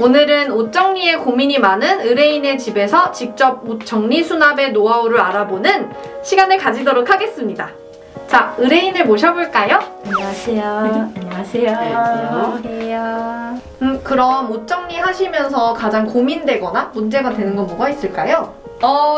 오늘은 옷 정리에 고민이 많은 의뢰인의 집에서 직접 옷 정리 수납의 노하우를 알아보는 시간을 가지도록 하겠습니다. 자, 의뢰인을 모셔볼까요? 안녕하세요. 안녕하세요. 안녕하세요. 그럼 옷 정리하시면서 가장 고민되거나 문제가 되는 건 뭐가 있을까요?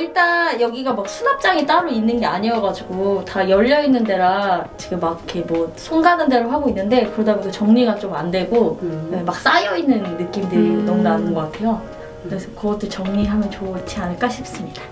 일단 여기가 막 수납장이 따로 있는 게 아니어가지고 다 열려있는 데라 지금 막 이렇게 뭐 손 가는 대로 하고 있는데 그러다 보니까 정리가 좀 안 되고 네, 막 쌓여있는 느낌들이 너무 나는 것 같아요. 그래서 그것도 정리하면 좋지 않을까 싶습니다.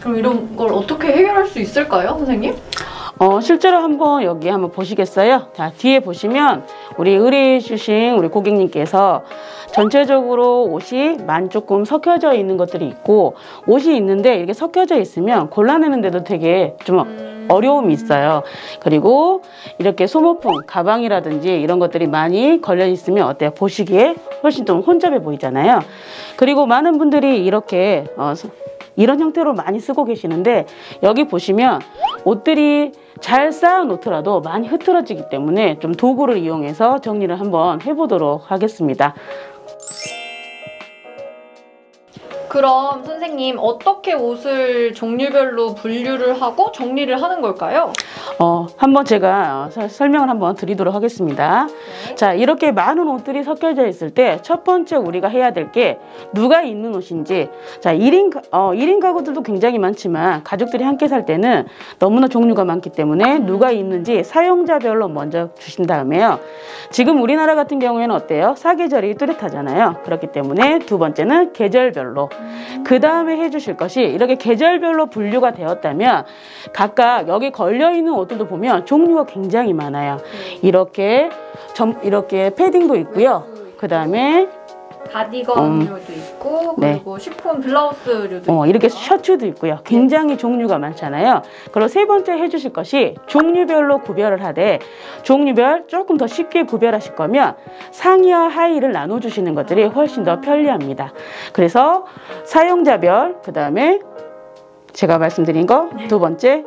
그럼 이런 걸 어떻게 해결할 수 있을까요, 선생님? 실제로 여기 한번 보시겠어요? 자, 뒤에 보시면 우리 의뢰해 주신 우리 고객님께서 전체적으로 옷이 많이 조금 섞여져 있는 것들이 있고, 옷이 있는데 이렇게 섞여져 있으면 골라내는데도 되게 좀 어려움이 있어요. 그리고 이렇게 소모품, 가방이라든지 이런 것들이 많이 걸려 있으면 어때요? 보시기에 훨씬 좀 혼잡해 보이잖아요. 그리고 많은 분들이 이렇게 이런 형태로 많이 쓰고 계시는데, 여기 보시면 옷들이 잘 쌓아 놓더라도 많이 흐트러지기 때문에 좀 도구를 이용해서 정리를 한번 해보도록 하겠습니다. 그럼 선생님, 어떻게 옷을 종류별로 분류를 하고 정리를 하는 걸까요? 한번 제가 설명을 한번 드리도록 하겠습니다. 네. 자, 이렇게 많은 옷들이 섞여져 있을 때 첫 번째 우리가 해야 될 게 누가 입는 옷인지. 자, 1인 가구들도 굉장히 많지만 가족들이 함께 살 때는 너무나 종류가 많기 때문에 누가 입는지 사용자별로 먼저 주신 다음에요. 지금 우리나라 같은 경우에는 어때요? 사계절이 뚜렷하잖아요. 그렇기 때문에 두 번째는 계절별로. 그 다음에 해주실 것이, 이렇게 계절별로 분류가 되었다면 각각 여기 걸려있는 옷들도 보면 종류가 굉장히 많아요. 이렇게 패딩도 있고요. 그 다음에 가디건류도 있고, 그리고 네. 쉬폰 블라우스류도 있고, 이렇게 셔츠도 있고요. 굉장히 종류가 많잖아요. 그리고 세 번째 해주실 것이 종류별로 구별을 하되, 종류별 조금 더 쉽게 구별하실 거면 상의와 하의를 나눠주시는 것들이 훨씬 더 편리합니다. 그래서 사용자별, 그 다음에 제가 말씀드린 거 두 번째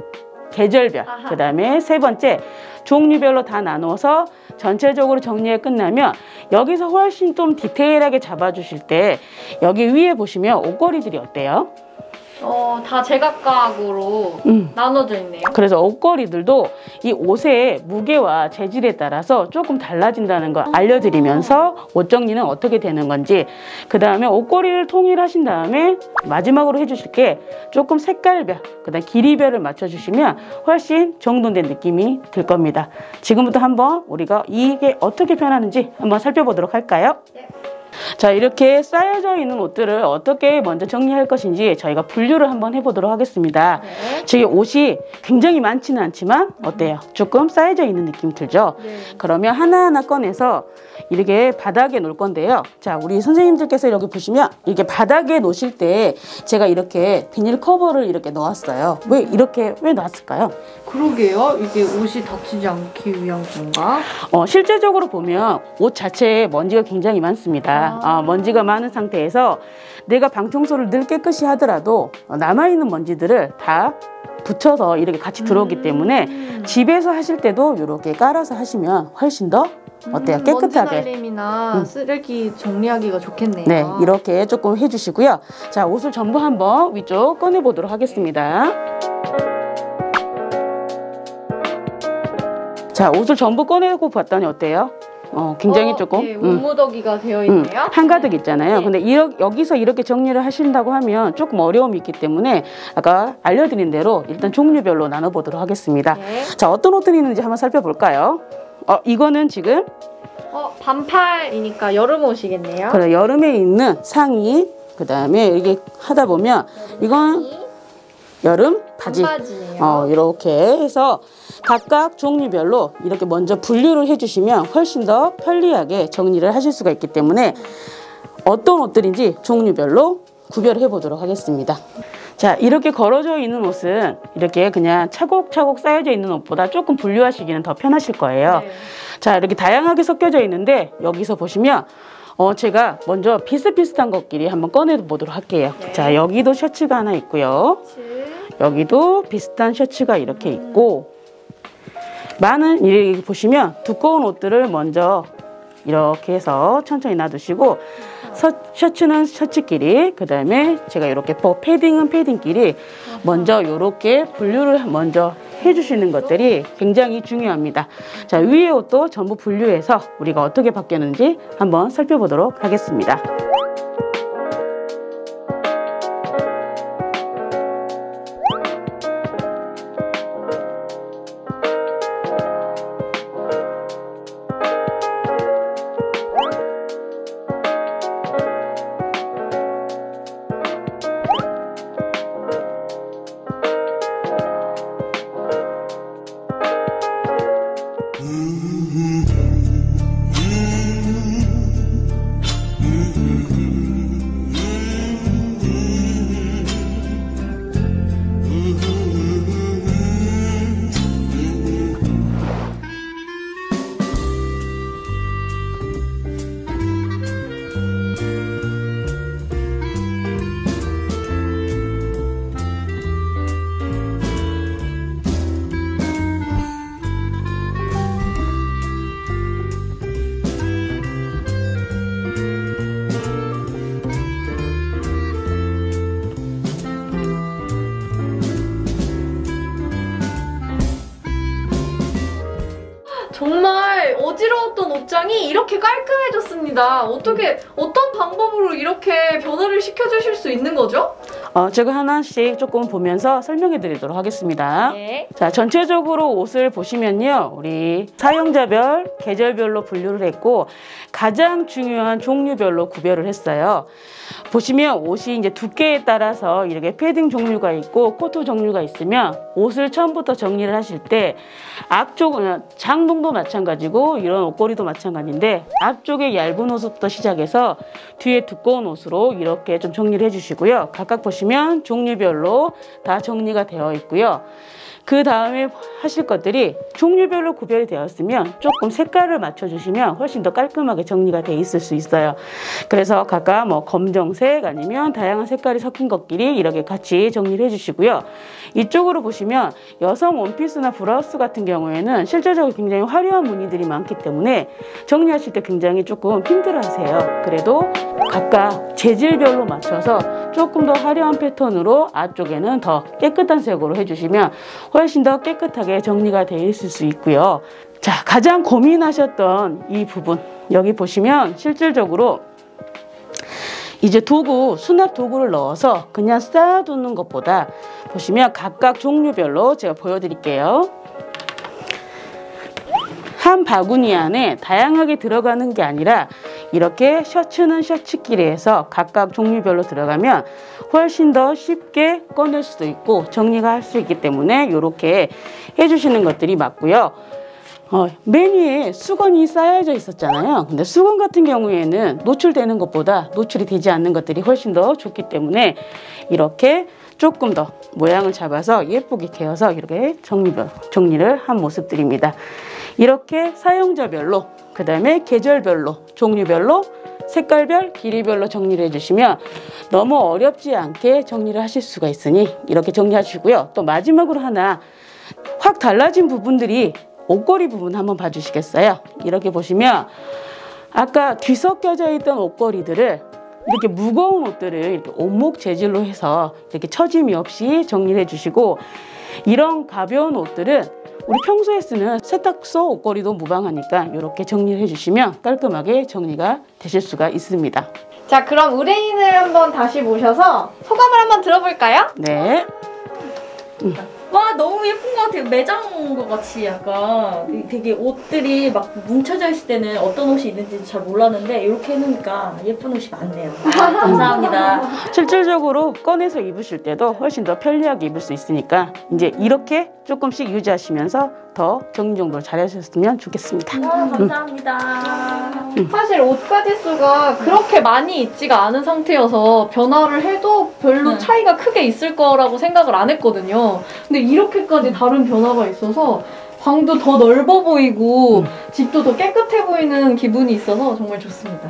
계절별, 그 다음에 세 번째 종류별로 다 나눠서 전체적으로 정리가 끝나면 여기서 훨씬 좀 디테일하게 잡아주실 때 여기 위에 보시면 옷걸이들이 어때요? 다 제각각으로 나눠져 있네요. 그래서 옷걸이들도 이 옷의 무게와 재질에 따라서 조금 달라진다는 거 알려드리면서 옷 정리는 어떻게 되는 건지, 그 다음에 옷걸이를 통일하신 다음에 마지막으로 해주실 게 조금 색깔별, 그 다음 길이별을 맞춰주시면 훨씬 정돈된 느낌이 들 겁니다. 지금부터 한번 우리가 이게 어떻게 변하는지 한번 살펴보도록 할까요? 네. 자, 이렇게 쌓여져 있는 옷들을 어떻게 먼저 정리할 것인지 저희가 분류를 한번 해보도록 하겠습니다. 네. 지금 옷이 굉장히 많지는 않지만 어때요? 조금 쌓여져 있는 느낌 들죠? 네. 그러면 하나하나 꺼내서 이렇게 바닥에 놓을 건데요. 자, 우리 선생님들께서 여기 보시면 이렇게 바닥에 놓으실 때 제가 이렇게 비닐 커버를 이렇게 넣었어요. 왜 놨을까요? 그러게요. 이게 옷이 닫히지 않기 위한 건가? 실제적으로 보면 옷 자체에 먼지가 굉장히 많습니다. 먼지가 많은 상태에서 내가 방 청소를 늘 깨끗이 하더라도 남아있는 먼지들을 다 붙여서 이렇게 같이 들어오기 때문에 집에서 하실 때도 이렇게 깔아서 하시면 훨씬 더 어때요? 깨끗하게. 먼지 날림이나 쓰레기 정리하기가 좋겠네요. 네, 이렇게 조금 해주시고요. 자, 옷을 전부 한번 위쪽 꺼내보도록 하겠습니다. 자, 옷을 전부 꺼내고 봤더니 어때요? 굉장히 조금 예, 옷무더기가 되어 있네요. 한가득 있잖아요. 네. 근데 여기서 이렇게 정리를 하신다고 하면 조금 어려움이 있기 때문에 아까 알려드린 대로 일단 종류별로 나눠보도록 하겠습니다. 네. 자, 어떤 옷들이 있는지 한번 살펴볼까요? 이거는 지금 반팔이니까 여름 옷이겠네요. 그래, 여름에 입는 상의, 그 다음에 이렇게 하다 보면 이건 여름 바지. 반바지예요. 이렇게 해서 각각 종류별로 이렇게 먼저 분류를 해주시면 훨씬 더 편리하게 정리를 하실 수가 있기 때문에 어떤 옷들인지 종류별로 구별해 보도록 하겠습니다. 자, 이렇게 걸어져 있는 옷은 이렇게 그냥 차곡차곡 쌓여져 있는 옷보다 조금 분류하시기는 더 편하실 거예요. 네. 자, 이렇게 다양하게 섞여져 있는데 여기서 보시면 제가 먼저 비슷비슷한 것끼리 한번 꺼내 보도록 할게요. 네. 자, 여기도 셔츠가 하나 있고요. 여기도 비슷한 셔츠가 이렇게 있고, 많은 이렇게 보시면 두꺼운 옷들을 먼저 이렇게 해서 천천히 놔두시고, 셔츠는 셔츠끼리, 그 다음에 제가 이렇게 패딩은 패딩끼리 먼저 이렇게 분류를 먼저 해주시는 것들이 굉장히 중요합니다. 자, 위에 옷도 전부 분류해서 우리가 어떻게 바뀌었는지 한번 살펴보도록 하겠습니다. 정말 어지러웠던 옷장이 이렇게 깔끔해졌습니다. 어떤 방법으로 이렇게 변화를 시켜주실 수 있는 거죠? 제가 하나씩 조금 보면서 설명해 드리도록 하겠습니다. 네. 자, 전체적으로 옷을 보시면요, 우리 사용자별, 계절별로 분류를 했고 가장 중요한 종류별로 구별을 했어요. 보시면 옷이 이제 두께에 따라서 이렇게 패딩 종류가 있고 코트 종류가 있으면 옷을 처음부터 정리를 하실 때 앞쪽은 장동도 마찬가지고 이런 옷걸이도 마찬가지인데 앞쪽에 얇은 옷부터 시작해서 뒤에 두꺼운 옷으로 이렇게 좀 정리를 해주시고요. 각각 보시면 종류별로 다 정리가 되어 있고요. 그 다음에 하실 것들이 종류별로 구별이 되었으면 조금 색깔을 맞춰주시면 훨씬 더 깔끔하게 정리가 돼 있을 수 있어요. 그래서 각각 뭐 검정색 아니면 다양한 색깔이 섞인 것끼리 이렇게 같이 정리를 해주시고요. 이쪽으로 보시면 여성 원피스나 브라우스 같은 경우에는 실제적으로 굉장히 화려한 무늬들이 많기 때문에 정리하실 때 굉장히 조금 힘들어하세요. 그래도 각각 재질별로 맞춰서 조금 더 화려한 패턴으로 앞쪽에는 더 깨끗한 색으로 해주시면 훨씬 더 깨끗하게 정리가 되어 있을 수 있고요. 자, 가장 고민하셨던 이 부분 여기 보시면 실질적으로 이제 도구, 수납 도구를 넣어서 그냥 쌓아두는 것보다 보시면 각각 종류별로 제가 보여드릴게요. 한 바구니 안에 다양하게 들어가는 게 아니라 이렇게 셔츠는 셔츠끼리 해서 각각 종류별로 들어가면 훨씬 더 쉽게 꺼낼 수도 있고 정리가 할 수 있기 때문에 이렇게 해주시는 것들이 맞고요. 맨 위에 수건이 쌓여져 있었잖아요. 근데 수건 같은 경우에는 노출되는 것보다 노출이 되지 않는 것들이 훨씬 더 좋기 때문에 이렇게 조금 더 모양을 잡아서 예쁘게 개어서 이렇게 정리를 한 모습들입니다. 이렇게 사용자별로, 그 다음에 계절별로, 종류별로, 색깔별, 길이별로 정리를 해주시면 너무 어렵지 않게 정리를 하실 수가 있으니 이렇게 정리하시고요. 또 마지막으로 하나 확 달라진 부분들이 옷걸이 부분 한번 봐주시겠어요? 이렇게 보시면 아까 뒤섞여져 있던 옷걸이들을 이렇게 무거운 옷들을 이렇게 온목 재질로 해서 이렇게 처짐이 없이 정리를 해주시고 이런 가벼운 옷들은 우리 평소에 쓰는 세탁소 옷걸이도 무방하니까 이렇게 정리를 해주시면 깔끔하게 정리가 되실 수가 있습니다. 자, 그럼 의뢰인을 한번 다시 모셔서 소감을 한번 들어볼까요? 네. 와 너무 예쁜 것 같아요. 매장 온 것 같이 약간 되게 옷들이 막 뭉쳐져 있을 때는 어떤 옷이 있는지 잘 몰랐는데 이렇게 해놓으니까 예쁜 옷이 많네요. 감사합니다. 실질적으로 꺼내서 입으실 때도 훨씬 더 편리하게 입을 수 있으니까 이제 이렇게 조금씩 유지하시면서 더 정리 정돈을 잘 하셨으면 좋겠습니다. 감사합니다. 사실 옷 가짓수가 그렇게 많이 있지가 않은 상태여서 변화를 해도 별로 차이가 크게 있을 거라고 생각을 안 했거든요. 근데 이렇게까지 다른 변화가 있어서 방도 더 넓어 보이고 집도 더 깨끗해 보이는 기분이 있어서 정말 좋습니다.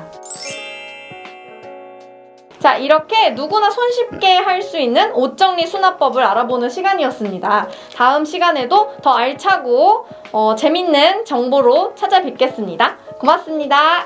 자, 이렇게 누구나 손쉽게 할 수 있는 옷 정리 수납법을 알아보는 시간이었습니다. 다음 시간에도 더 알차고 재밌는 정보로 찾아뵙겠습니다. 고맙습니다.